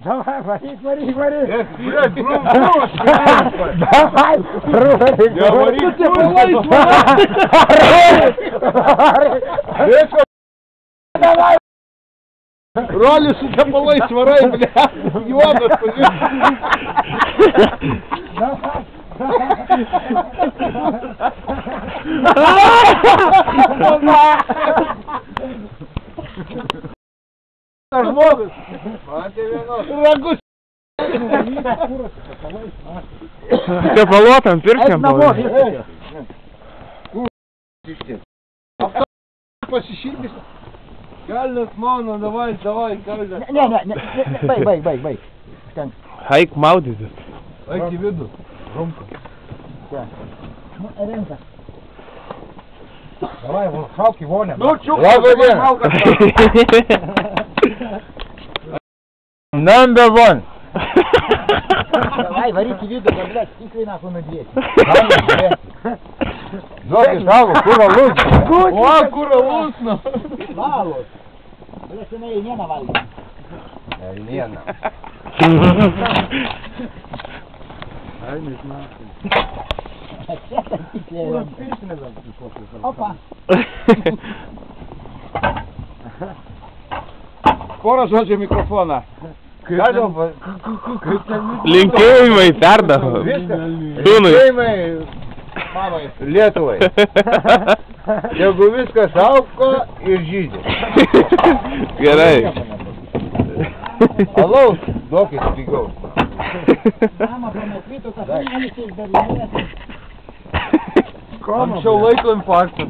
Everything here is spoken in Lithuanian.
Давай, варить, варить, варить. Блядь, брус, Давай, варить. Я варить, Давай. Роли, сука, малой, сварай, блядь. Ёбаный, Давай. Можешь? Рагу. Ты болотом, перстнем Это Посещитель. Кальнас, мана, давай, Кальнас. Не, бей. Хайк Мауди тут. Ай, тебе веду. Громко. Ну, Ренка. Давай, вот, шалки, воля. Ну, чё, Number one. Давай, варите виду, да, блядь, стихли нахуй на 200. Ноги стало, кура лучше. О, кура лучно. Мало. Блядь, ты на ей не навалил. Лена. Ай, не знаю. Опа. Скоро жжёте микрофона. Linkėjimai perdavo. Sūnui. Mamai, Lietuvai. Jeigu viskas augo ir žydė. Gerai. Alaus, duokit pigiau. Mama pamatytų, kad tu neįsiais darinės. Anksčiau laiko infarktas.